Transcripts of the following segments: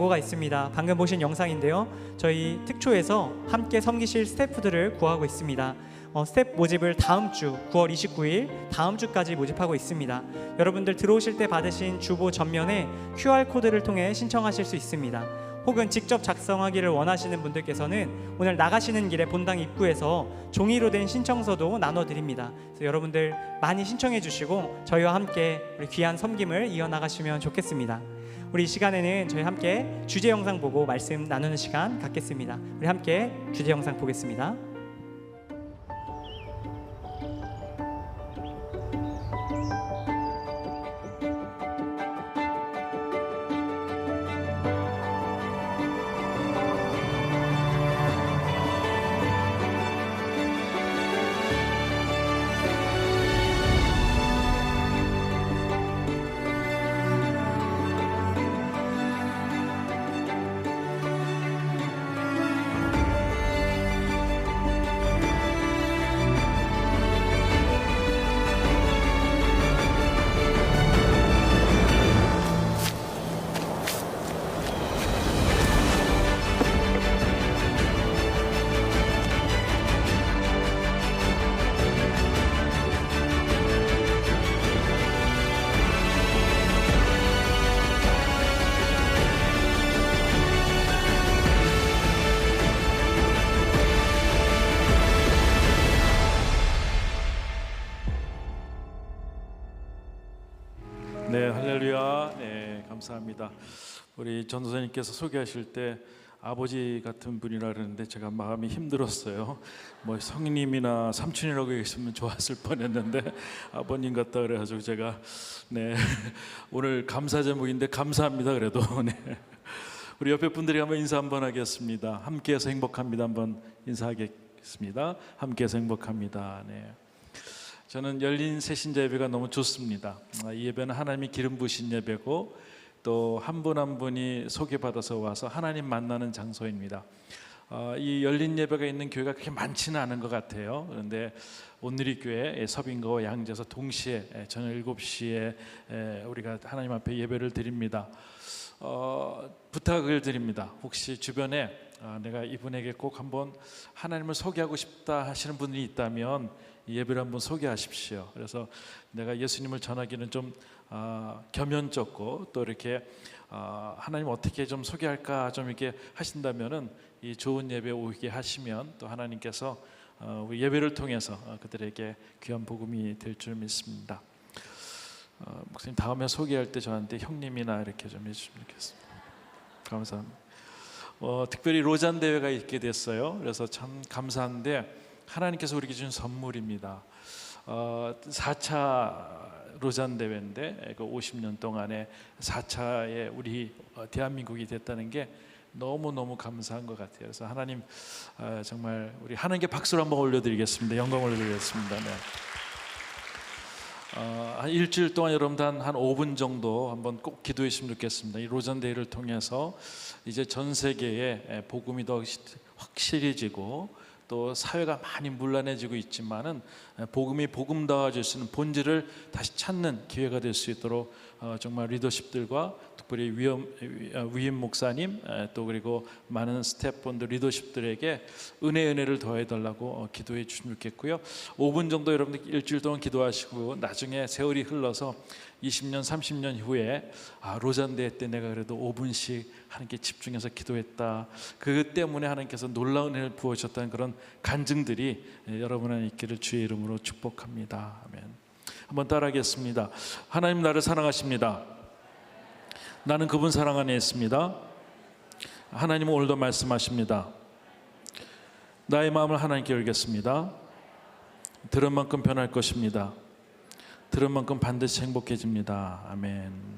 경고가 있습니다. 방금 보신 영상인데요, 저희 특초에서 함께 섬기실 스태프들을 구하고 있습니다. 스텝 모집을 다음 주 9월 29일 다음 주까지 모집하고 있습니다. 여러분들 들어오실 때 받으신 주보 전면에 QR코드를 통해 신청하실 수 있습니다. 혹은 직접 작성하기를 원하시는 분들께서는 오늘 나가시는 길에 본당 입구에서 종이로 된 신청서도 나눠드립니다. 그래서 여러분들 많이 신청해 주시고 저희와 함께 우리 귀한 섬김을 이어나가시면 좋겠습니다. 우리 이 시간에는 저희 함께 주제 영상 보고 말씀 나누는 시간 갖겠습니다. 우리 함께 주제 영상 보겠습니다. 네, 할렐루야. 네, 감사합니다. 우리 전도사님께서 소개하실 때 아버지 같은 분이라 그러는데 제가 마음이 힘들었어요. 뭐 성님이나 삼촌이라고 했으면 좋았을 뻔했는데 아버님 같다 그래가지고 제가 오늘 감사 제목인데 감사합니다. 그래도 우리 옆에 분들이 한번 인사 한번 하겠습니다. 함께해서 행복합니다. 한번 인사하겠습니다. 함께해서 행복합니다. 저는 열린 새신자 예배가 너무 좋습니다. 이 예배는 하나님이 기름 부으신 예배고 또 한 분 한 분이 소개받아서 와서 하나님 만나는 장소입니다. 이 열린 예배가 있는 교회가 그렇게 많지는 않은 것 같아요. 그런데 온누리교회 서빙거와 양재에서 동시에 저녁 7시에 우리가 하나님 앞에 예배를 드립니다. 부탁을 드립니다. 혹시 주변에 내가 이분에게 꼭 한번 하나님을 소개하고 싶다 하시는 분이 있다면 예배를 한번 소개하십시오. 그래서 내가 예수님을 전하기는 좀 겸연쩍고 또 이렇게 하나님 어떻게 좀 소개할까 좀 이렇게 하신다면은 이 좋은 예배 오게 하시면 또 하나님께서 우리 예배를 통해서 그들에게 귀한 복음이 될 줄 믿습니다. 목사님 다음에 소개할 때 저한테 형님이나 이렇게 좀 해주시면 좋겠습니다. 감사합니다. 특별히 로잔 대회가 있게 됐어요. 그래서 참 감사한데 하나님께서 우리에게 주신 선물입니다. 4차 로잔 대회인데 그 50년 동안에 4차에 우리 대한민국이 됐다는 게 너무너무 감사한 것 같아요. 그래서 하나님 정말 우리 하나님께 박수를 한번 올려드리겠습니다. 영광을 올려드리겠습니다. 한 일주일 동안 여러분들 한 5분 정도 한번 꼭 기도해 주시면 좋겠습니다. 이 로잔 대회를 통해서 이제 전 세계에 복음이 더 확실해지고 또 사회가 많이 문란해지고 있지만은 복음이 복음다워질 수 있는 본질을 다시 찾는 기회가 될 수 있도록 정말 리더십들과 특별히 위임 목사님 또 그리고 많은 스태프분들 리더십들에게 은혜를 더해달라고 기도해 주시면 좋겠고요. 5분 정도 여러분들 일주일 동안 기도하시고 나중에 세월이 흘러서 20년 30년 후에 로잔 대회 때 내가 그래도 5분씩 하나님께 집중해서 기도했다, 그 때문에 하나님께서 놀라운 은혜를 부어주셨다는 그런 간증들이 여러분의 있기를 주의 이름으로 축복합니다. 아멘. 한번 따라하겠습니다. 하나님 나를 사랑하십니다. 나는 그분 사랑 안에 있습니다. 하나님은 오늘도 말씀하십니다. 나의 마음을 하나님께 열겠습니다. 들은 만큼 변할 것입니다. 들은 만큼 반드시 행복해집니다. 아멘.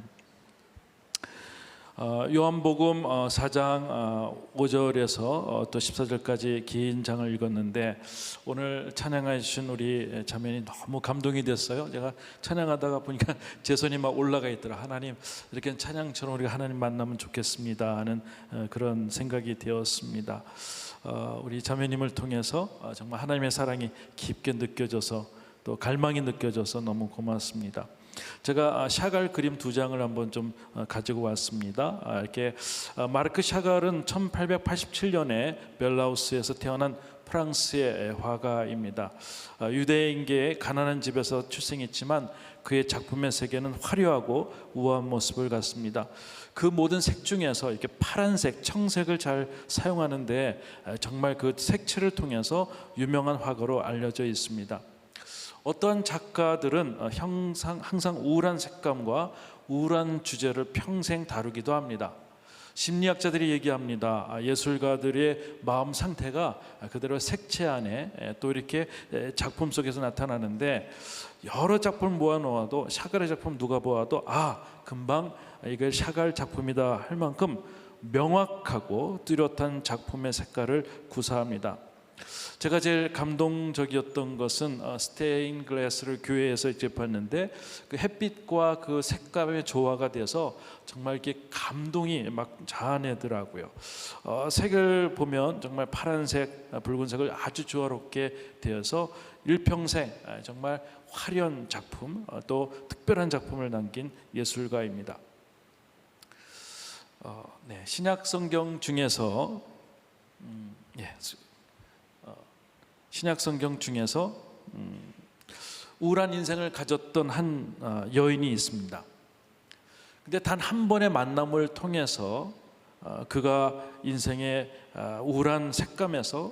요한복음 4장 5절에서 또 14절까지 긴 장을 읽었는데 오늘 찬양해 주신 우리 자매님 너무 감동이 됐어요. 제가 찬양하다가 보니까 제 손이 막 올라가 있더라. 하나님 이렇게 찬양처럼 우리가 하나님 만나면 좋겠습니다 하는 그런 생각이 되었습니다. 우리 자매님을 통해서 정말 하나님의 사랑이 깊게 느껴져서 또 갈망이 느껴져서 너무 고맙습니다. 제가 샤갈 그림 2장을 한번 좀 가지고 왔습니다. 이렇게 마르크 샤갈은 1887년에 벨라우스에서 태어난 프랑스의 화가입니다. 유대인계의 가난한 집에서 출생했지만 그의 작품의 세계는 화려하고 우아한 모습을 갖습니다. 그 모든 색 중에서 이렇게 파란색, 청색을 잘 사용하는데 정말 그 색채를 통해서 유명한 화가로 알려져 있습니다. 어떠한 작가들은 항상 우울한 색감과 우울한 주제를 평생 다루기도 합니다. 심리학자들이 얘기합니다. 예술가들의 마음 상태가 그대로 색채 안에 또 이렇게 작품 속에서 나타나는데, 여러 작품을 모아놓아도 샤갈의 작품 누가 보아도 금방 이게 샤갈 작품이다 할 만큼 명확하고 뚜렷한 작품의 색깔을 구사합니다. 제가 제일 감동적이었던 것은 스테인 글래스를 교회에서 이제 봤는데, 그 햇빛과 그 색감의 조화가 돼서 정말 이렇게 감동이 막 자아내더라고요. 색을 보면 정말 파란색, 붉은색을 아주 조화롭게 되어서 일평생 정말 화려한 작품, 또 특별한 작품을 남긴 예술가입니다. 신약 성경 중에서 신약 성경 중에서 우울한 인생을 가졌던 한 여인이 있습니다. 근데 단 한 번의 만남을 통해서 그가 인생의 우울한 색감에서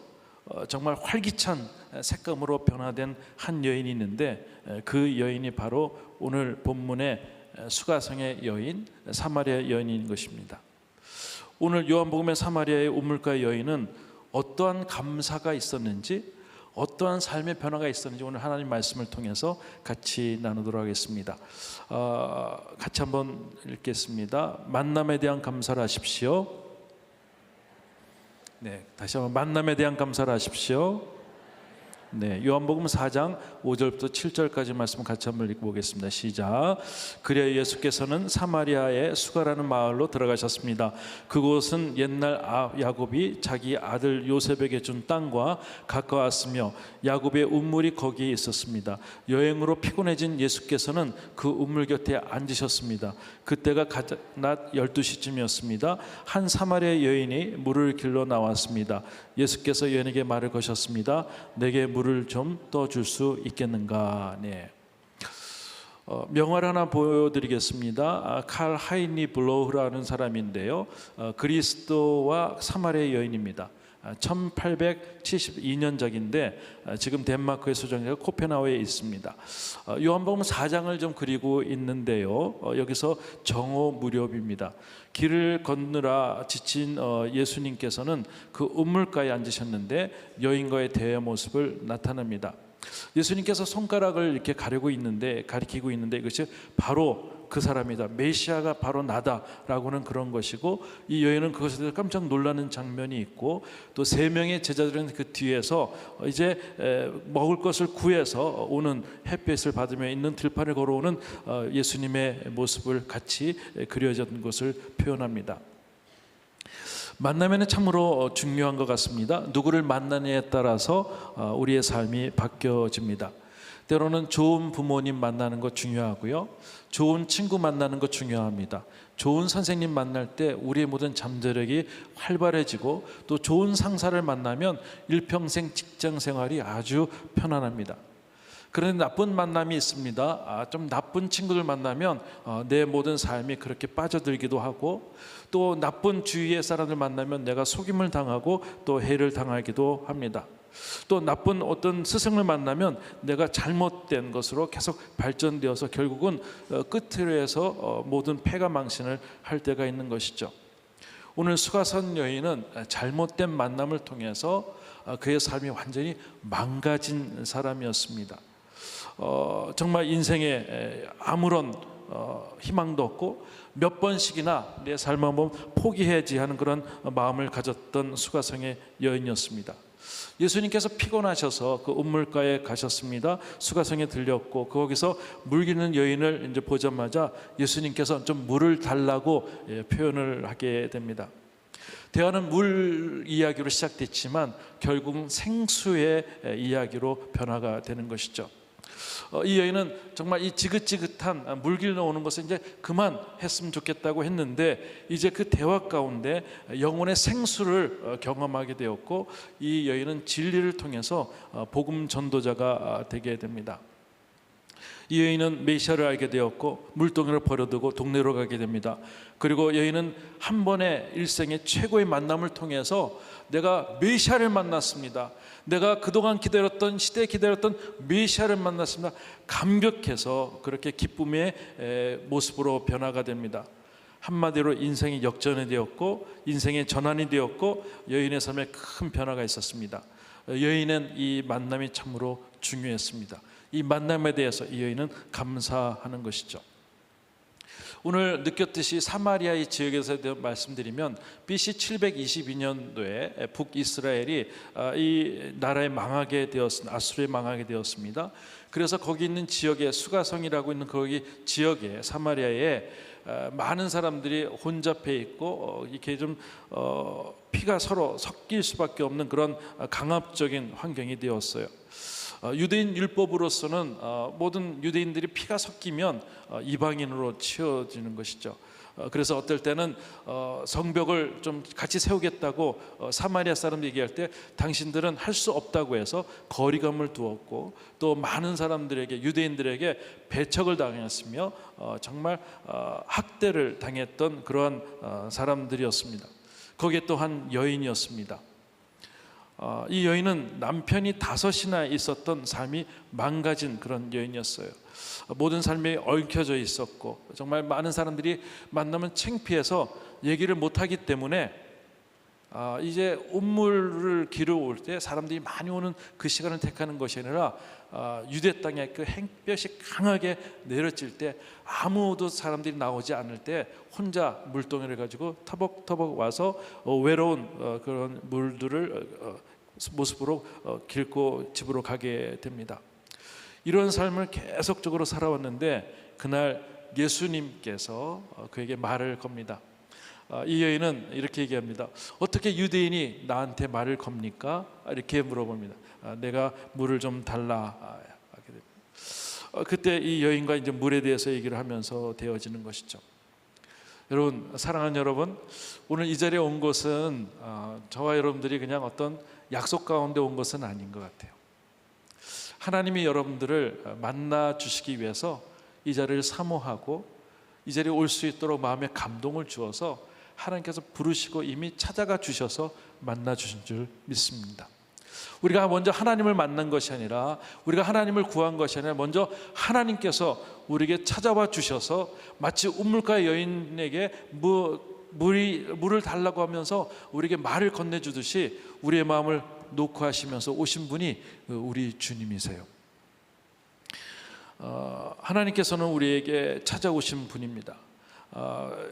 정말 활기찬 색감으로 변화된 한 여인이 있는데, 그 여인이 바로 오늘 본문의 수가성의 여인, 사마리아 여인인 것입니다. 오늘 요한복음의 사마리아의 우물가의 여인은 어떠한 감사가 있었는지, 어떠한 삶의 변화가 있었는지 오늘 하나님 말씀을 통해서 같이 나누도록 하겠습니다. 같이 한번 읽겠습니다. 만남에 대한 감사를 하십시오. 다시 한번 만남에 대한 감사를 하십시오. 요한복음 4장 5절부터 7절까지 말씀 같이 한번 읽어보겠습니다. 시작. 그래야 예수께서는 사마리아의 수가라는 마을로 들어가셨습니다. 그곳은 옛날 야곱이 자기 아들 요셉에게 준 땅과 가까웠으며 야곱의 우물이 거기에 있었습니다. 여행으로 피곤해진 예수께서는 그 우물 곁에 앉으셨습니다. 그때가 낮 12시쯤이었습니다. 한 사마리아 여인이 물을 길러 나왔습니다. 예수께서 여인에게 말을 거셨습니다. 내게 물을 좀 떠줄 수 있겠는가? 명화를 하나 보여드리겠습니다. 칼 하이니 블로우라는 사람인데요, 그리스도와 사마리아 여인입니다. 1872년작인데 지금 덴마크의 소장자가 코펜하우에 있습니다. 요한복음 4장을 좀 그리고 있는데요, 여기서 정오 무렵입니다. 길을 걷느라 지친 예수님께서는 그 우물가에 앉으셨는데 여인과의 대화 모습을 나타냅니다. 예수님께서 손가락을 이렇게 가리키고 있는데 이것이 바로 그 사람이다, 메시아가 바로 나다라고는 그런 것이고, 이 여인은 그것에 대해서 깜짝 놀라는 장면이 있고, 또 3명의 제자들은 그 뒤에서 이제 먹을 것을 구해서 오는 햇빛을 받으며 있는 들판을 걸어오는 예수님의 모습을 같이 그려진 것을 표현합니다. 만나면은 참으로 중요한 것 같습니다. 누구를 만나느냐에 따라서 우리의 삶이 바뀌어집니다. 때로는 좋은 부모님 만나는 것 중요하고요, 좋은 친구 만나는 것 중요합니다. 좋은 선생님 만날 때 우리의 모든 잠재력이 활발해지고, 또 좋은 상사를 만나면 일평생 직장 생활이 아주 편안합니다. 그런데 나쁜 만남이 있습니다. 좀 나쁜 친구들 만나면 내 모든 삶이 그렇게 빠져들기도 하고, 또 나쁜 주위의 사람들 만나면 내가 속임을 당하고 또 해를 당하기도 합니다. 또 나쁜 어떤 스승을 만나면 내가 잘못된 것으로 계속 발전되어서 결국은 끝으로 해서 모든 패가 망신을 할 때가 있는 것이죠. 오늘 수가성 여인은 잘못된 만남을 통해서 그의 삶이 완전히 망가진 사람이었습니다. 정말 인생에 아무런 희망도 없고 몇 번씩이나 내 삶을 한번 포기해야지 하는 그런 마음을 가졌던 수가성의 여인이었습니다. 예수님께서 피곤하셔서 그 우물가에 가셨습니다. 수가성에 들렸고, 거기서 물 기는 여인을 이제 보자마자 예수님께서 좀 물을 달라고 표현을 하게 됩니다. 대화는 물 이야기로 시작됐지만 결국은 생수의 이야기로 변화가 되는 것이죠. 이 여인은 정말 이 지긋지긋한 물길 나오는 것을 이제 그만했으면 좋겠다고 했는데 이제 그 대화 가운데 영혼의 생수를 경험하게 되었고 이 여인은 진리를 통해서 복음 전도자가 되게 됩니다. 이 여인은 메시아를 알게 되었고 물동이를 버려두고 동네로 가게 됩니다. 그리고 여인은 한 번의 일생의 최고의 만남을 통해서 내가 메시아를 만났습니다. 내가 그동안 기다렸던 시대에 기다렸던 메시아를 만났습니다. 감격해서 그렇게 기쁨의 모습으로 변화가 됩니다. 한마디로 인생이 역전이 되었고 인생의 전환이 되었고 여인의 삶에 큰 변화가 있었습니다. 여인은 이 만남이 참으로 중요했습니다. 이 만남에 대해서 이 여인은 감사하는 것이죠. 오늘 느꼈듯이 사마리아의 지역에서 말씀드리면 BC 722년도에 북이스라엘이 이 나라에 망하게 되었습니다. 아수르에 망하게 되었습니다. 그래서 거기 있는 지역에 수가성이라고 있는 거기 지역에 사마리아에 많은 사람들이 혼잡해 있고 이렇게 좀 피가 서로 섞일 수밖에 없는 그런 강압적인 환경이 되었어요. 유대인 율법으로서는 모든 유대인들이 피가 섞이면 이방인으로 치워지는 것이죠. 그래서 어떨 때는 성벽을 좀 같이 세우겠다고 사마리아 사람들 얘기할 때 당신들은 할 수 없다고 해서 거리감을 두었고 또 많은 사람들에게 유대인들에게 배척을 당했으며 정말 학대를 당했던 그러한 사람들이었습니다. 거기에 또 한 여인이었습니다. 이 여인은 남편이 5이나 있었던 삶이 망가진 그런 여인이었어요. 모든 삶이 얽혀져 있었고 정말 많은 사람들이 만나면 창피해서 얘기를 못하기 때문에 이제 온물을 기르러 올 때 사람들이 많이 오는 그 시간을 택하는 것이 아니라 유대 땅에 그 햇볕이 강하게 내려질 때 아무도 사람들이 나오지 않을 때 혼자 물동이를 가지고 터벅터벅 와서 외로운 그런 물들을 모습으로 깃고 집으로 가게 됩니다. 이런 삶을 계속적으로 살아왔는데 그날 예수님께서 그에게 말을 겁니다. 이 여인은 이렇게 얘기합니다. 어떻게 유대인이 나한테 말을 겁니까? 이렇게 물어봅니다. 내가 물을 좀 달라. 그때 이 여인과 이제 물에 대해서 얘기를 하면서 되어지는 것이죠. 여러분, 사랑하는 여러분, 오늘 이 자리에 온 것은 저와 여러분들이 그냥 어떤 약속 가운데 온 것은 아닌 것 같아요. 하나님이 여러분들을 만나 주시기 위해서 이 자리를 사모하고 이 자리에 올 수 있도록 마음에 감동을 주어서 하나님께서 부르시고 이미 찾아가 주셔서 만나 주신 줄 믿습니다. 우리가 먼저 하나님을 만난 것이 아니라 우리가 하나님을 구한 것이 아니라 먼저 하나님께서 우리에게 찾아와 주셔서 마치 우물가의 여인에게 물을 달라고 하면서 우리에게 말을 건네주듯이 우리의 마음을 놓고 하시면서 오신 분이 우리 주님이세요. 하나님께서는 우리에게 찾아오신 분입니다.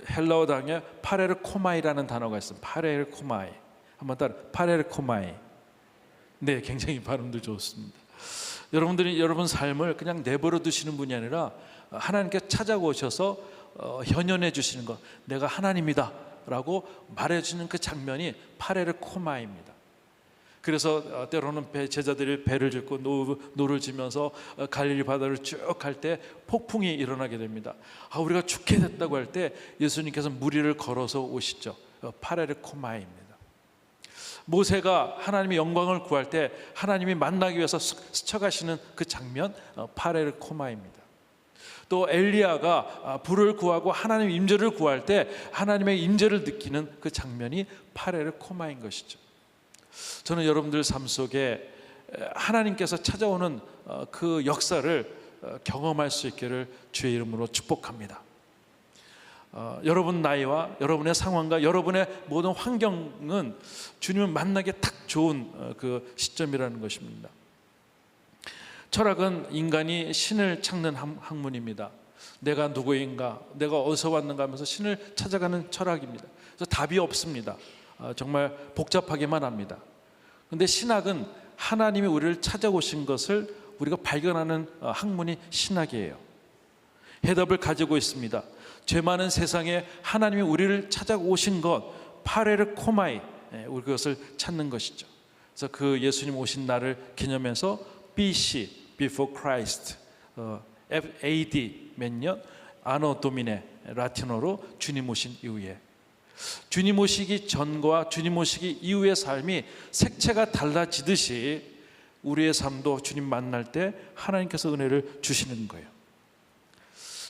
헬라어 단어에 파레르코마이라는 단어가 있습니다. 파레르코마이. 한번 따라 파레르코마이. 네, 굉장히 발음도 좋습니다. 여러분들이 여러분 삶을 그냥 내버려 두시는 분이 아니라 하나님께 찾아오셔서 현현해 주시는 것, 내가 하나님이다 라고 말해주는 그 장면이 파레르코마입니다. 그래서 때로는 제자들이 배를 짚고 노를 지면서 갈릴리 바다를 쭉 갈 때 폭풍이 일어나게 됩니다. 우리가 죽게 됐다고 할 때 예수님께서 무리를 걸어서 오시죠. 파레르코마입니다. 모세가 하나님의 영광을 구할 때 하나님이 만나기 위해서 스쳐가시는 그 장면, 파레르코마입니다. 또 엘리야가 불을 구하고 하나님의 임재를 구할 때 하나님의 임재를 느끼는 그 장면이 파레르코마인 것이죠. 저는 여러분들 삶 속에 하나님께서 찾아오는 그 역사를 경험할 수 있기를 주의 이름으로 축복합니다. 여러분 나이와 여러분의 상황과 여러분의 모든 환경은 주님을 만나기 딱 좋은 그 시점이라는 것입니다. 철학은 인간이 신을 찾는 학문입니다. 내가 누구인가, 내가 어디서 왔는가 하면서 신을 찾아가는 철학입니다. 그래서 답이 없습니다. 정말 복잡하게만 합니다. 그런데 신학은 하나님이 우리를 찾아오신 것을 우리가 발견하는 학문이 신학이에요. 해답을 가지고 있습니다. 죄 많은 세상에 하나님이 우리를 찾아오신 것, 파레르코마이, 우리 그것을 찾는 것이죠. 그래서 그 예수님 오신 날을 기념해서 BC, Before Christ, AD 몇 년? 아노 도미네, 라틴어로 주님 오신 이후에, 주님 오시기 전과 주님 오시기 이후의 삶이 색채가 달라지듯이 우리의 삶도 주님 만날 때 하나님께서 은혜를 주시는 거예요.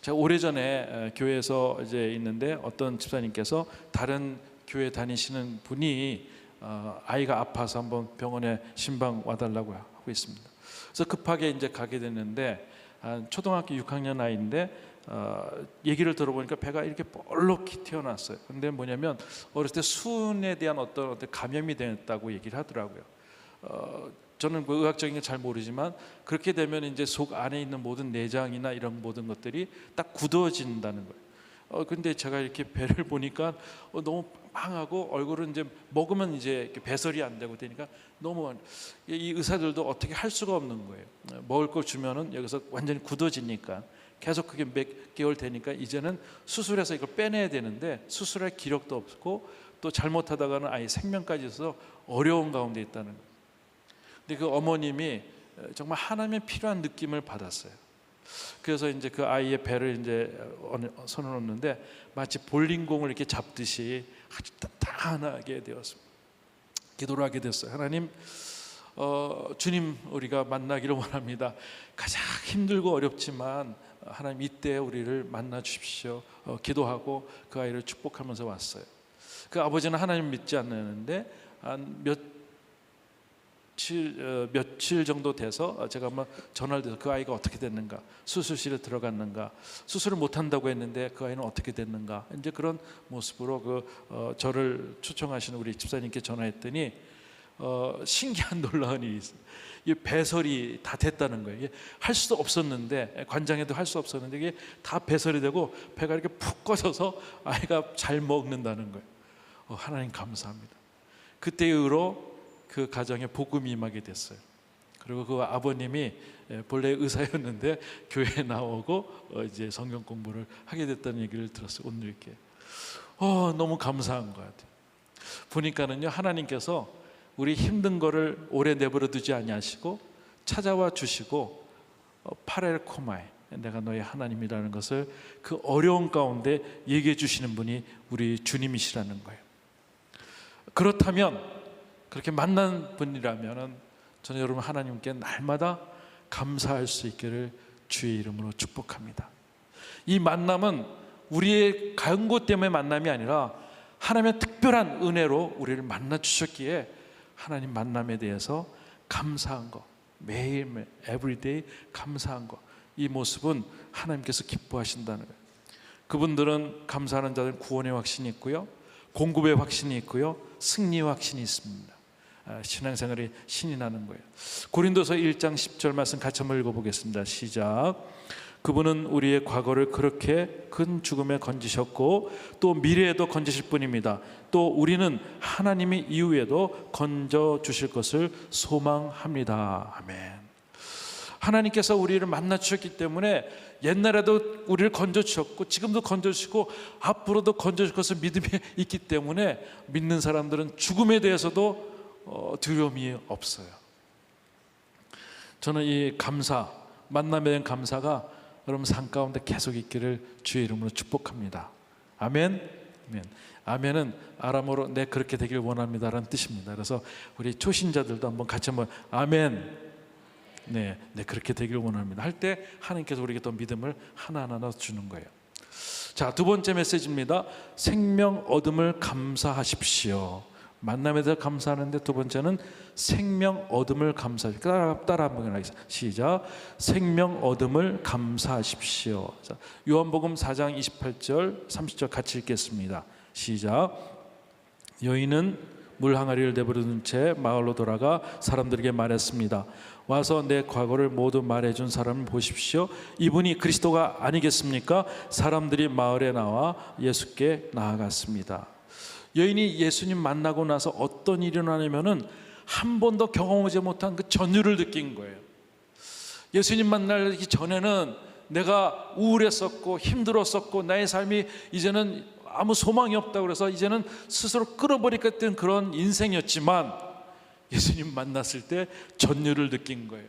제가 오래전에 교회에서 이제 있는데 어떤 집사님께서 다른 교회 다니시는 분이 아이가 아파서 한번 병원에 신방 와달라고 하고 있습니다. 그래서 급하게 이제 가게 됐는데 초등학교 6학년 아이인데 얘기를 들어보니까 배가 이렇게 볼록히 튀어나왔어요. 근데 뭐냐면 어렸을 때 수은에 대한 어떤 감염이 됐다고 얘기를 하더라고요. 저는 그 의학적인 게 잘 모르지만 그렇게 되면 이제 속 안에 있는 모든 내장이나 이런 모든 것들이 딱 굳어진다는 거예요. 근데 제가 이렇게 배를 보니까 너무 빵하고 얼굴은 이제 먹으면 이제 배설이 안 되고 되니까 너무, 이 의사들도 어떻게 할 수가 없는 거예요. 먹을 걸 주면은 여기서 완전히 굳어지니까 계속 그게 몇 개월 되니까 이제는 수술해서 이걸 빼내야 되는데 수술할 기력도 없고 또 잘못하다가는 아예 생명까지 있어서 어려운 가운데 있다는 거예요. 근데 그 어머님이 정말 하나님의 필요한 느낌을 받았어요. 그래서 이제 그 아이의 배를 이제 손을 놓는데 마치 볼링공을 이렇게 잡듯이 아주 단단하게 되었습니다. 기도를 하게 됐어요. 하나님, 주님 우리가 만나기를 원합니다. 가장 힘들고 어렵지만 하나님 이때 우리를 만나 주십시오. 기도하고 그 아이를 축복하면서 왔어요. 그 아버지는 하나님 믿지 않는데 한 며칠 정도 돼서 제가 한번 전화를 해서 그 아이가 어떻게 됐는가, 수술실에 들어갔는가, 수술을 못 한다고 했는데 그 아이는 어떻게 됐는가, 이제 그런 모습으로 저를 초청하시는 우리 집사님께 전화했더니 신기한 놀라운 일이 있어요. 이 배설이 다 됐다는 거예요. 이게 할 수도 없었는데, 관장에도 할 수 없었는데 이게 다 배설이 되고 배가 이렇게 푹 꺼져서 아이가 잘 먹는다는 거예요. 하나님 감사합니다. 그때 이후로 그 가정에 복음이 임하게 됐어요. 그리고 그 아버님이 본래 의사였는데 교회에 나오고 이제 성경 공부를 하게 됐다는 얘기를 들었어요. 오늘 이렇게 너무 감사한 것 같아요. 보니까는요, 하나님께서 우리 힘든 거를 오래 내버려 두지 아니하시고 찾아와 주시고 파렐코마에, 내가 너의 하나님이라는 것을 그 어려운 가운데 얘기해 주시는 분이 우리 주님이시라는 거예요. 그렇다면, 그렇게 만난 분이라면 저는 여러분 하나님께 날마다 감사할 수 있기를 주의 이름으로 축복합니다. 이 만남은 우리의 간고 때문에 만남이 아니라 하나님의 특별한 은혜로 우리를 만나 주셨기에 하나님 만남에 대해서 감사한 것, 매일매일 everyday 감사한 것, 이 모습은 하나님께서 기뻐하신다는 거예요. 그분들은 감사하는 자들은 구원의 확신이 있고요, 공급의 확신이 있고요, 승리의 확신이 있습니다. 신앙생활이 신이 나는 거예요. 고린도서 1장 10절 말씀 같이 한번 읽어보겠습니다. 시작. 그분은 우리의 과거를 그렇게 큰 죽음에 건지셨고 또 미래에도 건지실 분입니다. 또 우리는 하나님이 이후에도 건져주실 것을 소망합니다. 아멘. 하나님께서 우리를 만나 주셨기 때문에 옛날에도 우리를 건져주셨고 지금도 건져주시고 앞으로도 건져줄 것을 믿음이 있기 때문에 믿는 사람들은 죽음에 대해서도 두려움이 없어요. 저는 이 감사, 만남에 대한 감사가 여러분 삶 가운데 계속 있기를 주의 이름으로 축복합니다. 아멘. 아멘. 아멘은 아람어로 네 그렇게 되길 원합니다라는 뜻입니다. 그래서 우리 초신자들도 한번 같이 한번 아멘. 네 그렇게 되길 원합니다 할 때 하나님께서 우리에게 또 믿음을 하나하나 주는 거예요. 자, 두 번째 메시지입니다. 생명 얻음을 감사하십시오. 만남에 대해서 감사하는데 두 번째는 생명 얻음을 감사하십시오. 따라 한번 하겠습니다. 시작. 생명 얻음을 감사하십시오. 자, 요한복음 4장 28절 30절 같이 읽겠습니다. 시작. 여인은 물 항아리를 내버려둔 채 마을로 돌아가 사람들에게 말했습니다. 와서 내 과거를 모두 말해준 사람을 보십시오. 이분이 그리스도가 아니겠습니까? 사람들이 마을에 나와 예수께 나아갔습니다. 여인이 예수님 만나고 나서 어떤 일이 일어나냐면은 한 번도 경험하지 못한 그 전율을 느낀 거예요. 예수님 만나기 전에는 내가 우울했었고 힘들었었고 나의 삶이 이제는 아무 소망이 없다고 그래서 이제는 스스로 끌어버리겠다는 그런 인생이었지만 예수님 만났을 때 전율을 느낀 거예요.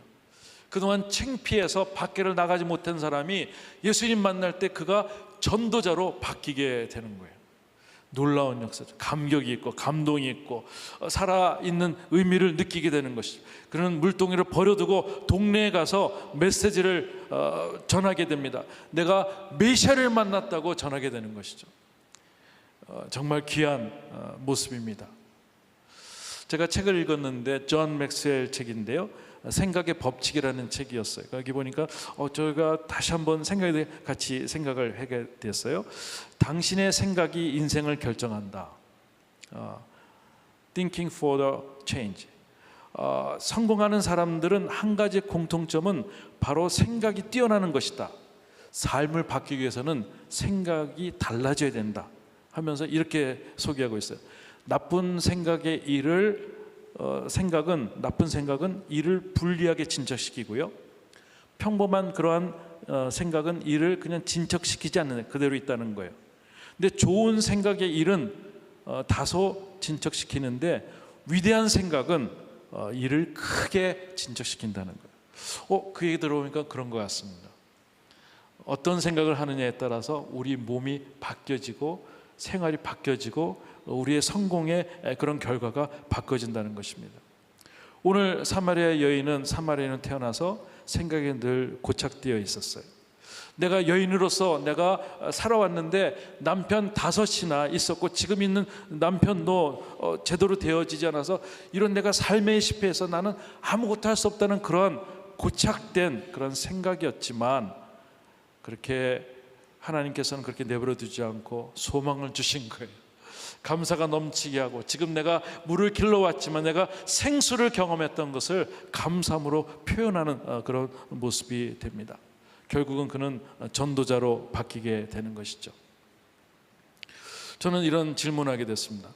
그동안 창피해서 밖에를 나가지 못한 사람이 예수님 만날 때 그가 전도자로 바뀌게 되는 거예요. 놀라운 역사죠. 감격이 있고 감동이 있고 살아있는 의미를 느끼게 되는 것이죠. 그는 물동이를 버려두고 동네에 가서 메시지를 전하게 됩니다. 내가 메시아를 만났다고 전하게 되는 것이죠. 정말 귀한 모습입니다. 제가 책을 읽었는데 존 맥스웰 책인데요, 생각의 법칙이라는 책이었어요. 거기 보니까 저희가 다시 한번 같이 생각을 하게 됐어요. 당신의 생각이 인생을 결정한다. Thinking for the change. 성공하는 사람들은 한 가지 공통점은 바로 생각이 뛰어나는 것이다. 삶을 바뀌기 위해서는 생각이 달라져야 된다 하면서 이렇게 소개하고 있어요. 나쁜 생각의 나쁜 생각은 일을 불리하게 진척시키고요, 평범한 그러한 생각은 일을 그냥 진척시키지 않는 그대로 있다는 거예요. 근데 좋은 생각의 일은 다소 진척시키는데 위대한 생각은 일을 크게 진척시킨다는 거예요. 그 얘기 들어보니까 그런 것 같습니다. 어떤 생각을 하느냐에 따라서 우리 몸이 바뀌어지고 생활이 바뀌어지고 우리의 성공의 그런 결과가 바꿔진다는 것입니다. 오늘 사마리아 여인은 태어나서 생각에 늘 고착되어 있었어요. 내가 여인으로서 내가 살아왔는데 남편 5이나 있었고 지금 있는 남편도 제대로 되어지지 않아서 이런 내가 삶에 실패해서 나는 아무것도 할 수 없다는 그런 고착된 그런 생각이었지만, 그렇게 하나님께서는 그렇게 내버려 두지 않고 소망을 주신 거예요. 감사가 넘치게 하고, 지금 내가 물을 길러왔지만 내가 생수를 경험했던 것을 감사함으로 표현하는 그런 모습이 됩니다. 결국은 그는 전도자로 바뀌게 되는 것이죠. 저는 이런 질문하게 됐습니다.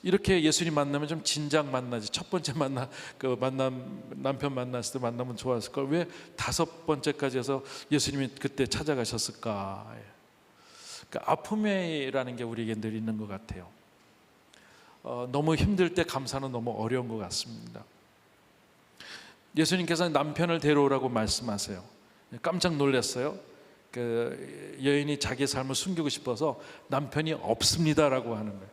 이렇게 예수님 만나면 좀 진작 만나지, 첫 번째 남편 만났을 때 만나면 좋았을 걸, 왜 5번째까지 해서 예수님이 그때 찾아가셨을까? 그러니까 아픔이라는 게 우리에게 늘 있는 것 같아요. 너무 힘들 때 감사는 너무 어려운 것 같습니다. 예수님께서는 남편을 데려오라고 말씀하세요. 깜짝 놀랐어요. 그 여인이 자기의 삶을 숨기고 싶어서 남편이 없습니다라고 하는 거예요.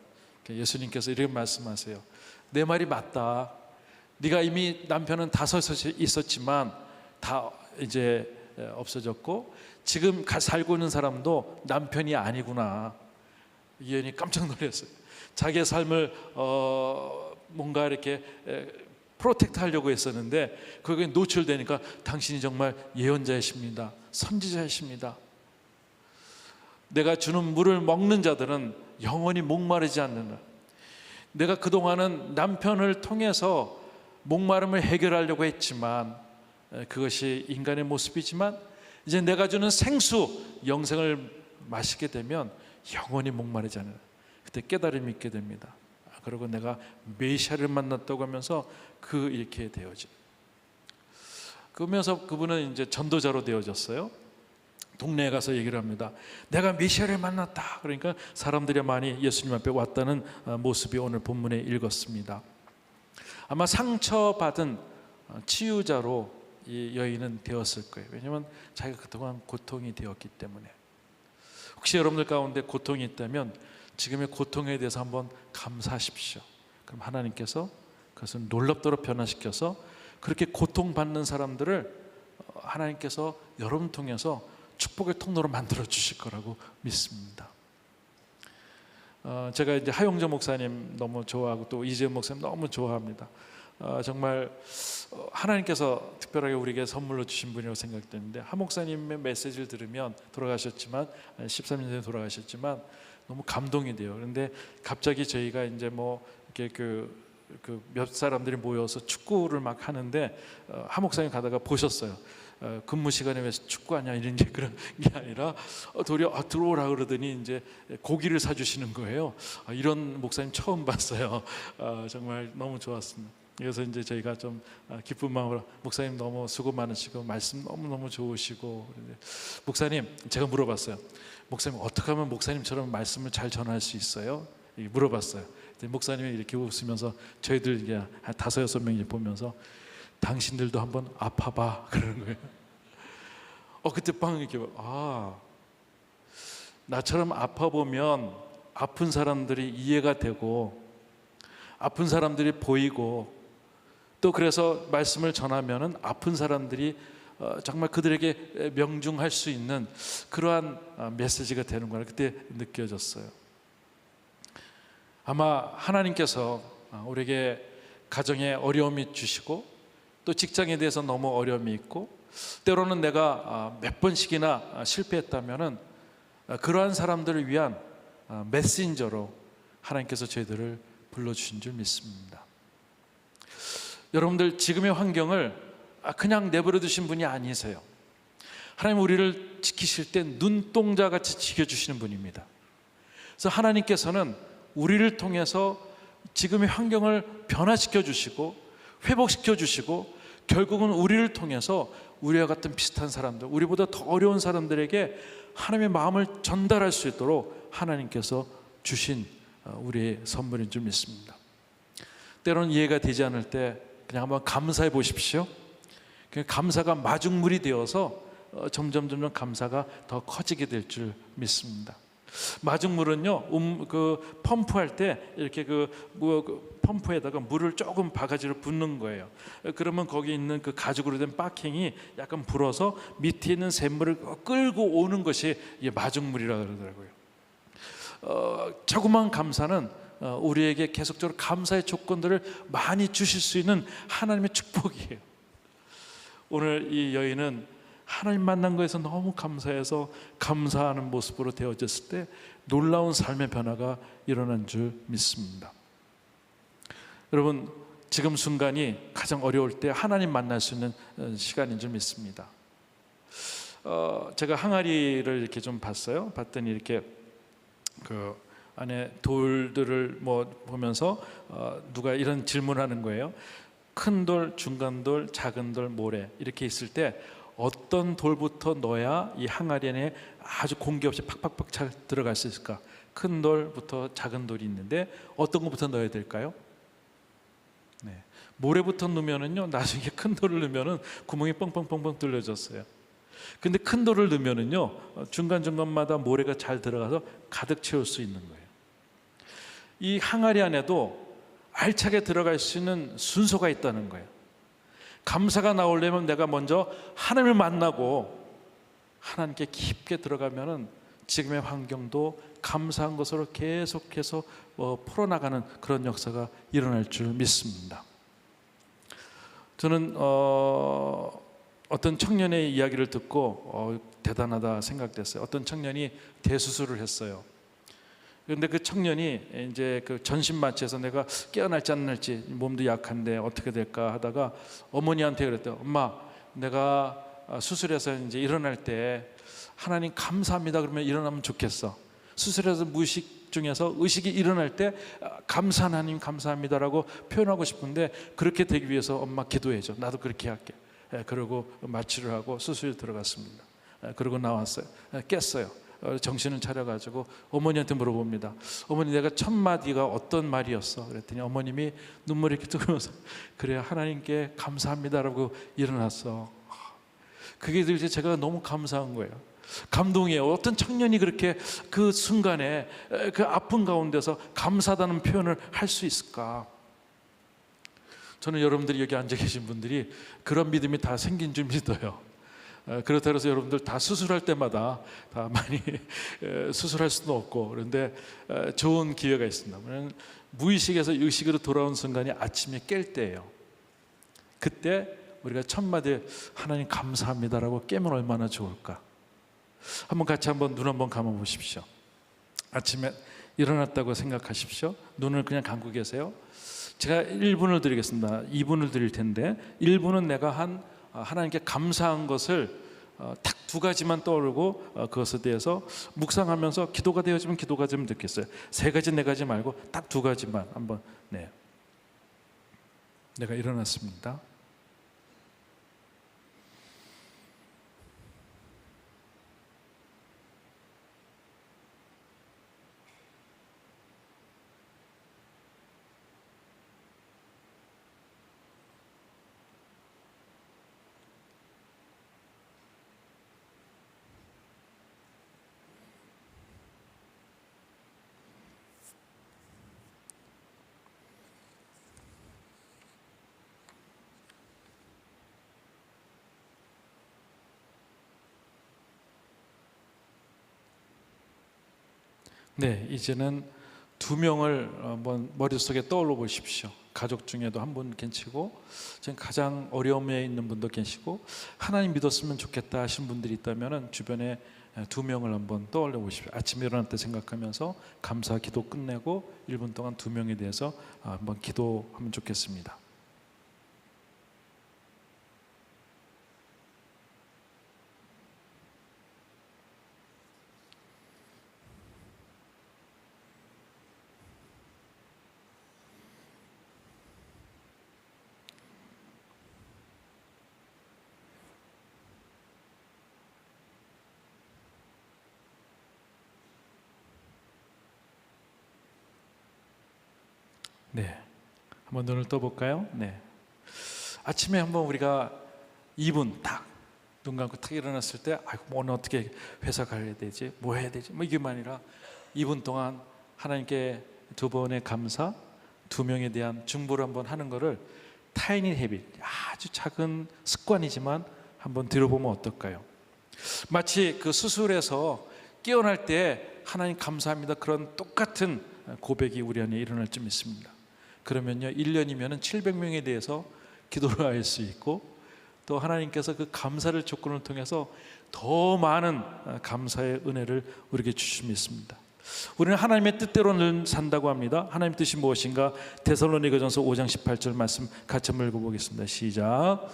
예수님께서 이렇게 말씀하세요. 내 말이 맞다. 네가 이미 남편은 5 있었지만 다 이제 없어졌고 지금 살고 있는 사람도 남편이 아니구나. 이 여인이 깜짝 놀랐어요. 자기의 삶을 뭔가 이렇게 프로텍트 하려고 했었는데 거기에 노출되니까 당신이 정말 예언자이십니다. 선지자이십니다. 내가 주는 물을 먹는 자들은 영원히 목마르지 않는다. 내가 그동안은 남편을 통해서 목마름을 해결하려고 했지만 그것이 인간의 모습이지만 이제 내가 주는 생수 영생을 마시게 되면 영원히 목마르지 않는다. 그때 깨달음이 있게 됩니다. 그리고 내가 메시아를 만났다고 하면서 이렇게 되어져. 그러면서 그분은 이제 전도자로 되어졌어요. 동네에 가서 얘기를 합니다. 내가 메시아를 만났다. 그러니까 사람들이 많이 예수님 앞에 왔다는 모습이 오늘 본문에 읽었습니다. 아마 상처받은 치유자로 이 여인은 되었을 거예요. 왜냐하면 자기가 그동안 고통이 되었기 때문에. 혹시 여러분들 가운데 고통이 있다면 지금의 고통에 대해서 한번 감사하십시오. 그럼 하나님께서 그것을 놀랍도록 변화시켜서 그렇게 고통받는 사람들을 하나님께서 여러분 통해서 축복의 통로로 만들어 주실 거라고 믿습니다. 제가 이제 하용조 목사님 너무 좋아하고 또 이재현 목사님 너무 좋아합니다. 정말 하나님께서 특별하게 우리에게 선물로 주신 분이라고 생각되는데, 하 목사님의 메시지를 들으면 돌아가셨지만 13년 전에 돌아가셨지만 너무 감동이 돼요. 그런데 갑자기 저희가 이제 뭐 이렇게 몇 사람들이 모여서 축구를 막 하는데 하 목사님 가다가 보셨어요. 근무 시간에 왜 축구하냐 이런 그런 게 아니라 도리어 들어오라 그러더니 이제 고기를 사주시는 거예요. 이런 목사님 처음 봤어요. 정말 너무 좋았습니다. 그래서 이제 저희가 좀 기쁜 마음으로 목사님 너무 수고 많으시고 말씀 너무 좋으시고, 목사님 제가 물어봤어요. 목사님 어떻게 하면 목사님처럼 말씀을 잘 전할 수 있어요? 물어봤어요. 목사님이 이렇게 웃으면서 저희들 이제 한 5-6명이 보면서 당신들도 한번 아파봐 그러는 거예요. 그때 빵 이렇게 나처럼 아파보면 아픈 사람들이 이해가 되고 아픈 사람들이 보이고 또 그래서 말씀을 전하면은 아픈 사람들이 정말 그들에게 명중할 수 있는 그러한 메시지가 되는구나 그때 느껴졌어요. 아마 하나님께서 우리에게 가정에 어려움이 주시고 또 직장에 대해서 너무 어려움이 있고 때로는 내가 몇 번씩이나 실패했다면은 그러한 사람들을 위한 메신저로 하나님께서 저희들을 불러주신 줄 믿습니다. 여러분들 지금의 환경을 그냥 내버려 두신 분이 아니세요. 하나님 우리를 지키실 때 눈동자같이 지켜주시는 분입니다. 그래서 하나님께서는 우리를 통해서 지금의 환경을 변화시켜 주시고 회복시켜 주시고 결국은 우리를 통해서 우리와 같은 비슷한 사람들, 우리보다 더 어려운 사람들에게 하나님의 마음을 전달할 수 있도록 하나님께서 주신 우리의 선물인 줄 믿습니다. 때로는 이해가 되지 않을 때 그냥 한번 감사해 보십시오. 감사가 마중물이 되어서 점점 감사가 더 커지게 될 줄 믿습니다. 마중물은요, 그 펌프할 때 이렇게 펌프에다가 물을 조금 바가지로 붓는 거예요. 그러면 거기 있는 그 가죽으로 된 박행이 약간 불어서 밑에 있는 샘물을 끌고 오는 것이 마중물이라고 그러더라고요. 조그만 감사는 우리에게 계속적으로 감사의 조건들을 많이 주실 수 있는 하나님의 축복이에요. 오늘 이 여인은 하나님 만난 거에서 너무 감사해서 감사하는 모습으로 되어졌을 때 놀라운 삶의 변화가 일어난 줄 믿습니다. 여러분, 지금 순간이 가장 어려울 때 하나님 만날 수 있는 시간인 줄 믿습니다. 제가 항아리를 이렇게 좀 봤어요. 봤더니 이렇게 그 안에 돌들을 보면서 누가 이런 질문하는 거예요. 큰 돌, 중간 돌, 작은 돌, 모래 이렇게 있을 때 어떤 돌부터 넣어야 이 항아리 안에 아주 공기 없이 팍팍팍 잘 들어갈 수 있을까? 큰 돌부터 작은 돌이 있는데 어떤 것부터 넣어야 될까요? 네. 모래부터 넣으면은요, 나중에 큰 돌을 넣으면은 구멍이 뻥뻥뻥뻥 뚫려졌어요. 근데 큰 돌을 넣으면은요, 중간중간마다 모래가 잘 들어가서 가득 채울 수 있는 거예요. 이 항아리 안에도 알차게 들어갈 수 있는 순서가 있다는 거예요. 감사가 나오려면 내가 먼저 하나님을 만나고 하나님께 깊게 들어가면은 지금의 환경도 감사한 것으로 계속해서 풀어나가는 그런 역사가 일어날 줄 믿습니다. 저는 어떤 청년의 이야기를 듣고 대단하다 생각됐어요. 어떤 청년이 대수술을 했어요. 그런데 그 청년이 이제 그 전신마취해서 내가 깨어날지 안 날지 몸도 약한데 어떻게 될까 하다가 어머니한테 그랬대요. 엄마, 내가 수술해서 이제 일어날 때 하나님 감사합니다 그러면 일어나면 좋겠어. 수술해서 무의식 중에서 의식이 일어날 때 감사 하나님 감사합니다라고 표현하고 싶은데 그렇게 되기 위해서 엄마 기도해줘. 나도 그렇게 할게. 그러고 마취를 하고 수술에 들어갔습니다. 그러고 나왔어요. 깼어요. 정신을 차려가지고 어머니한테 물어봅니다. 어머니, 내가 첫 마디가 어떤 말이었어? 그랬더니 어머님이 눈물이 이렇게 뜨면서 그래, 하나님께 감사합니다라고 일어났어. 그게 이제 제가 너무 감사한 거예요. 감동이에요. 어떤 청년이 그렇게 그 순간에 그 아픈 가운데서 감사하다는 표현을 할 수 있을까? 저는 여러분들이 여기 앉아 계신 분들이 그런 믿음이 다 생긴 줄 믿어요. 그렇다고 해서 여러분들 다 수술할 때마다 다 많이 수술할 수도 없고, 그런데 좋은 기회가 있습니다. 무의식에서 의식으로 돌아온 순간이 아침에 깰 때예요. 그때 우리가 첫 마디 하나님 감사합니다라고 깨면 얼마나 좋을까? 한번 같이 눈 한번 감아 보십시오. 아침에 일어났다고 생각하십시오. 눈을 그냥 감고 계세요. 제가 1분을 드리겠습니다. 2분을 드릴 텐데 1분은 내가 하나님께 감사한 것을 딱 2가지만 떠오르고 그것에 대해서 묵상하면서 기도가 되어지면 기도가 되면 듣겠어요. 3가지 4가지 말고 딱 2가지만 한번. 네. 내가 일어났습니다. 네, 이제는 두 명을 한번 머릿속에 떠올려 보십시오. 가족 중에도 한 분 계시고, 지금 가장 어려움에 있는 분도 계시고, 하나님 믿었으면 좋겠다 하신 분들이 있다면 주변에 두 명을 한번 떠올려 보십시오. 아침에 일어날 때 생각하면서 감사 기도 끝내고 1분 동안 두 명에 대해서 한번 기도하면 좋겠습니다. 네, 한번 눈을 떠볼까요? 네. 아침에 한번 우리가 2분 딱 눈 감고 탁 일어났을 때, 아이고 오늘 어떻게 회사 가야 되지, 뭐 해야 되지, 뭐 이게만 아니라 2분 동안 하나님께 두 번의 감사, 두 명에 대한 중보를 한번 하는 거를 타이니 헤빗, 아주 작은 습관이지만 한번 들어보면 어떨까요? 마치 그 수술에서 깨어날 때 하나님 감사합니다, 그런 똑같은 고백이 우리 안에 일어날 좀 있습니다. 그러면요, 1년이면 700명에 대해서 기도를 할 수 있고, 또 하나님께서 그 감사를 조건을 통해서 더 많은 감사의 은혜를 우리에게 주실 수 있습니다. 우리는 하나님의 뜻대로 산다고 합니다. 하나님 뜻이 무엇인가? 데살로니가전서 5장 18절 말씀 같이 한번 읽어보겠습니다. 시작.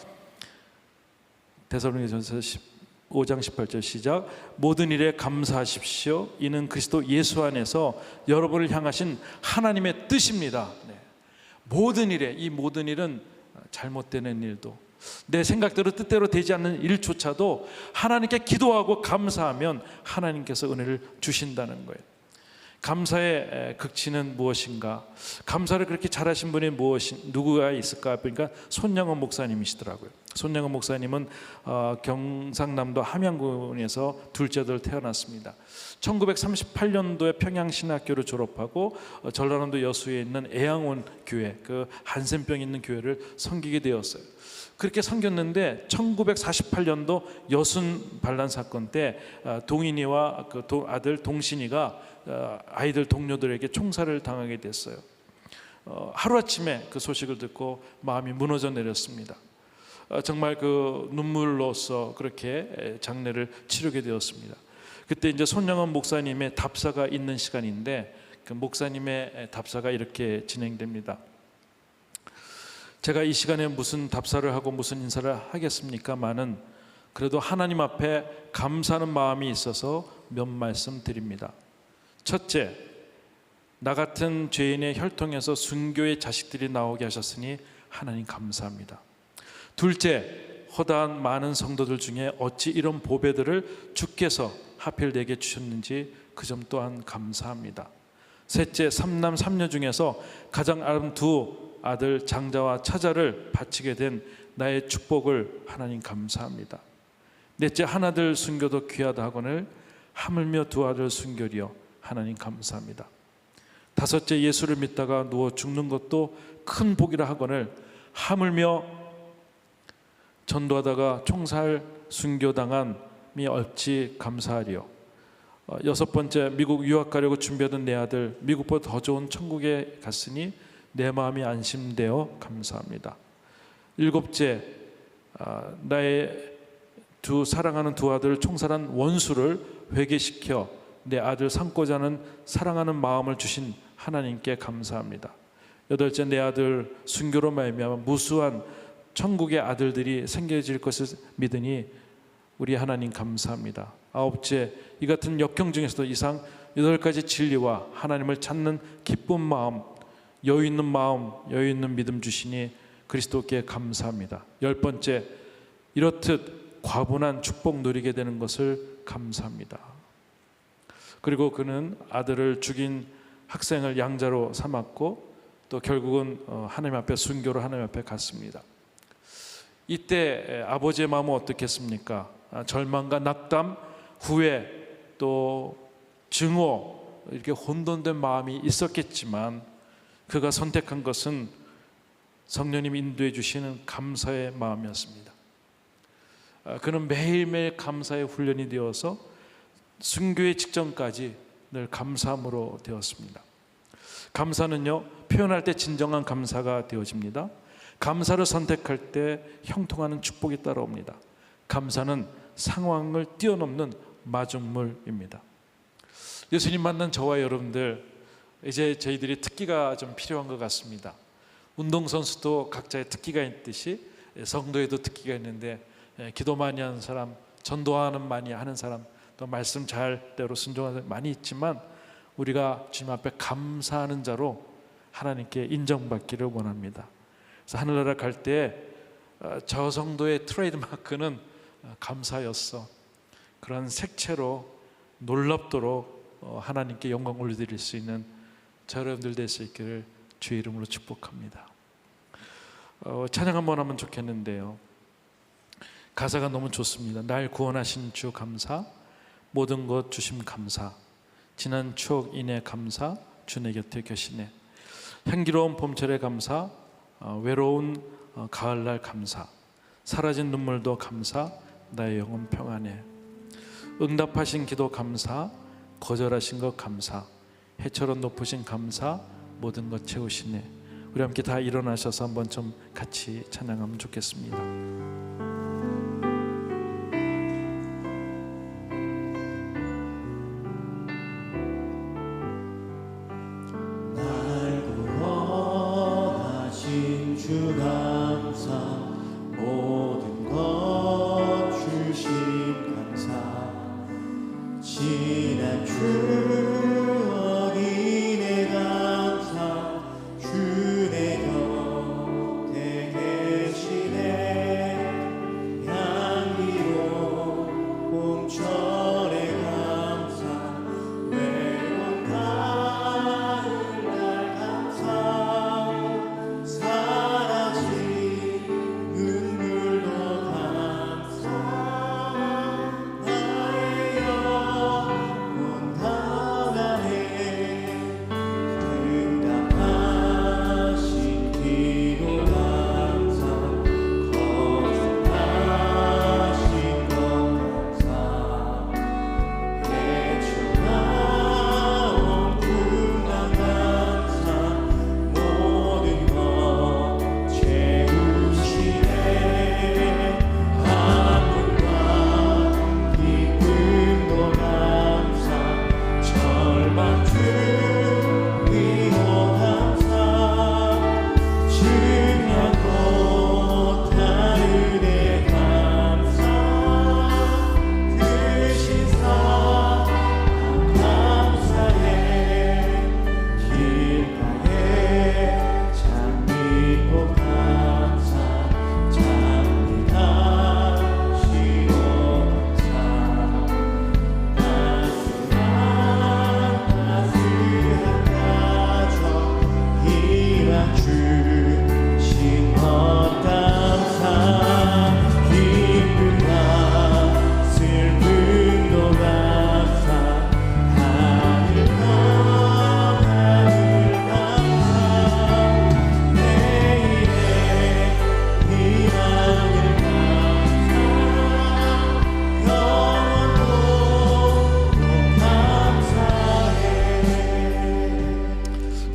데살로니가전서 5장 18절 시작. 모든 일에 감사하십시오. 이는 그리스도 예수 안에서 여러분을 향하신 하나님의 뜻입니다. 네. 모든 일에, 이 모든 일은 잘못되는 일도, 내 생각대로 뜻대로 되지 않는 일조차도 하나님께 기도하고 감사하면 하나님께서 은혜를 주신다는 거예요. 감사의 극치는 무엇인가? 감사를 그렇게 잘하신 분이 누구가 있을까? 그러니까 손양원 목사님이시더라고요. 손양원 목사님은 경상남도 함양군에서 둘째 아들 태어났습니다. 1938년도에 평양신학교를 졸업하고 전라남도 여수에 있는 애양원 교회, 그 한센병 있는 교회를 섬기게 되었어요. 그렇게 섬겼는데 1948년도 여순 반란 사건 때 동인이와 그 아들 동신이가 아이들 동료들에게 총살을 당하게 됐어요. 하루아침에 그 소식을 듣고 마음이 무너져 내렸습니다. 정말 그 눈물로써 그렇게 장례를 치르게 되었습니다. 그때 이제 손영원 목사님의 답사가 있는 시간인데, 그 목사님의 답사가 이렇게 진행됩니다. 제가 이 시간에 무슨 답사를 하고 무슨 인사를 하겠습니까마는 그래도 하나님 앞에 감사하는 마음이 있어서 몇 말씀 드립니다. 첫째, 나 같은 죄인의 혈통에서 순교의 자식들이 나오게 하셨으니 하나님 감사합니다. 둘째, 허다한 많은 성도들 중에 어찌 이런 보배들을 주께서 하필 내게 주셨는지 그 점 또한 감사합니다. 셋째, 삼남 삼녀 중에서 가장 아름 두 아들 장자와 차자를 바치게 된 나의 축복을 하나님 감사합니다. 넷째, 하나들 순교도 귀하다 하거늘 하물며 두 아들 순교리여 하나님 감사합니다. 다섯째, 예수를 믿다가 누워 죽는 것도 큰 복이라 하거늘 하물며 전도하다가 총살 순교당함이 얼지 감사하리요. 여섯 번째, 미국 유학 가려고 준비하던 내 아들 미국보다 더 좋은 천국에 갔으니 내 마음이 안심되어 감사합니다. 일곱째, 나의 사랑하는 두 아들을 총살한 원수를 회개시켜 내 아들 삼고자 하는 사랑하는 마음을 주신 하나님께 감사합니다. 여덟째, 내 아들 순교로 말미암아 무수한 천국의 아들들이 생겨질 것을 믿으니 우리 하나님 감사합니다. 아홉째, 이 같은 역경 중에서도 이상 8가지 진리와 하나님을 찾는 기쁜 마음, 여유 있는 마음, 여유 있는 믿음 주시니 그리스도께 감사합니다. 10번째, 이렇듯 과분한 축복 누리게 되는 것을 감사합니다. 그리고 그는 아들을 죽인 학생을 양자로 삼았고 또 결국은 하나님 앞에 순교로 하나님 앞에 갔습니다. 이때 아버지의 마음은 어떻겠습니까? 절망과 낙담, 후회, 또 증오, 이렇게 혼돈된 마음이 있었겠지만 그가 선택한 것은 성령님이 인도해 주시는 감사의 마음이었습니다. 그는 매일매일 감사의 훈련이 되어서 순교의 직전까지 늘 감사함으로 되었습니다. 감사는요, 표현할 때 진정한 감사가 되어집니다. 감사를 선택할 때 형통하는 축복이 따라옵니다. 감사는 상황을 뛰어넘는 마중물입니다. 예수님 만난 저와 여러분들, 이제 저희들이 특기가 좀 필요한 것 같습니다. 운동선수도 각자의 특기가 있듯이 성도에도 특기가 있는데, 기도 많이 하는 사람, 전도하는 많이 하는 사람, 또 말씀 잘대로 순종하는 사람 많이 있지만, 우리가 주님 앞에 감사하는 자로 하나님께 인정받기를 원합니다. 그래서 하늘나라 갈 때 저 성도의 트레이드마크는 감사였어. 그런 색채로 놀랍도록 하나님께 영광 올려드릴 수 있는 저 여러분들 될 수 있기를 주의 이름으로 축복합니다. 찬양 한번 하면 좋겠는데요, 가사가 너무 좋습니다. 날 구원하신 주 감사, 모든 것 주심 감사, 지난 추억 인해 감사, 주 내 곁에 계시네. 향기로운 봄철의 감사, 외로운 가을날 감사, 사라진 눈물도 감사, 나의 영혼 평안해. 응답하신 기도 감사, 거절하신 것 감사, 해처럼 높으신 감사, 모든 것 채우시네. 우리 함께 다 일어나셔서 한번 좀 같이 찬양하면 좋겠습니다. 주 감사, 모든 것 주심 감사, 지난 추억 인해 감사, 주 내 곁에 계시네. 향기로운 봄철의 감사, 외로운 가을날 감사,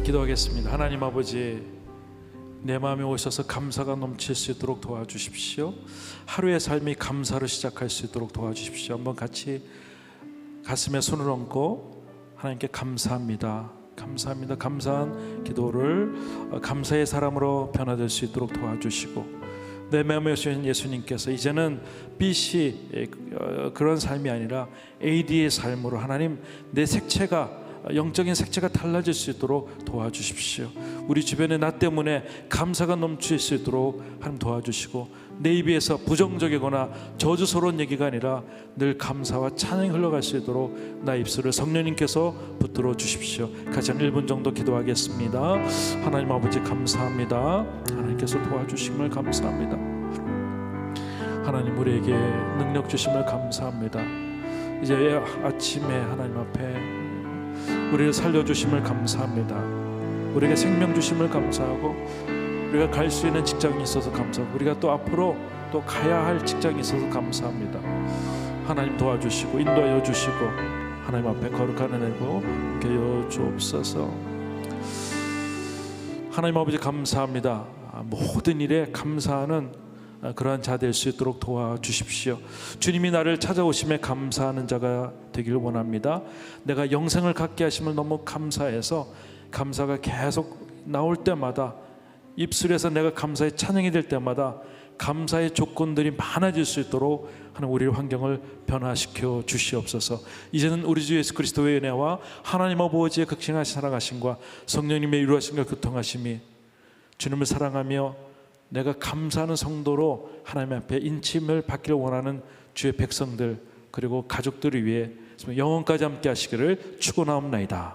기도하겠습니다. 하나님 아버지, 내 마음에 오셔서 감사가 넘칠 수 있도록 도와주십시오. 하루의 삶이 감사로 시작할 수 있도록 도와주십시오. 한번 같이 가슴에 손을 얹고 하나님께 감사합니다, 감사합니다, 감사한 기도를 감사의 사람으로 변화될 수 있도록 도와주시고, 내 마음에 오신 예수님께서 이제는 BC 그런 삶이 아니라 AD의 삶으로 하나님 내 색채가, 영적인 색채가 달라질 수 있도록 도와주십시오. 우리 주변에 나 때문에 감사가 넘칠 수 있도록 하나님 도와주시고, 내 입에서 부정적이거나 저주스러운 얘기가 아니라 늘 감사와 찬양이 흘러갈 수 있도록 나 입술을 성령님께서 붙들어 주십시오. 같이 한 1분 정도 기도하겠습니다. 하나님 아버지 감사합니다. 하나님께서 도와주심을 감사합니다. 하나님 우리에게 능력 주심을 감사합니다. 이제 아침에 하나님 앞에 우리를 살려주심을 감사합니다. 우리에게 생명 주심을 감사하고, 우리가 갈 수 있는 직장이 있어서 감사하고, 우리가 또 앞으로 또 가야 할 직장이 있어서 감사합니다. 하나님 도와주시고 인도하여 주시고, 하나님 앞에 거룩한 은혜고 깨어 주옵소서. 하나님 아버지 감사합니다. 모든 일에 감사하는 그러한 자 될 수 있도록 도와주십시오. 주님이 나를 찾아오심에 감사하는 자가 되기를 원합니다. 내가 영생을 갖게 하심을 너무 감사해서 감사가 계속 나올 때마다, 입술에서 내가 감사의 찬양이 될 때마다 감사의 조건들이 많아질 수 있도록 하는 우리의 환경을 변화시켜 주시옵소서. 이제는 우리 주 예수 그리스도의 은혜와 하나님 아버지의 극진하신 사랑하심과 성령님의 이루하심과 교통하심이 주님을 사랑하며 내가 감사하는 성도로 하나님 앞에 인침을 받기를 원하는 주의 백성들 그리고 가족들을 위해 영원까지 함께 하시기를 축원하옵나이다.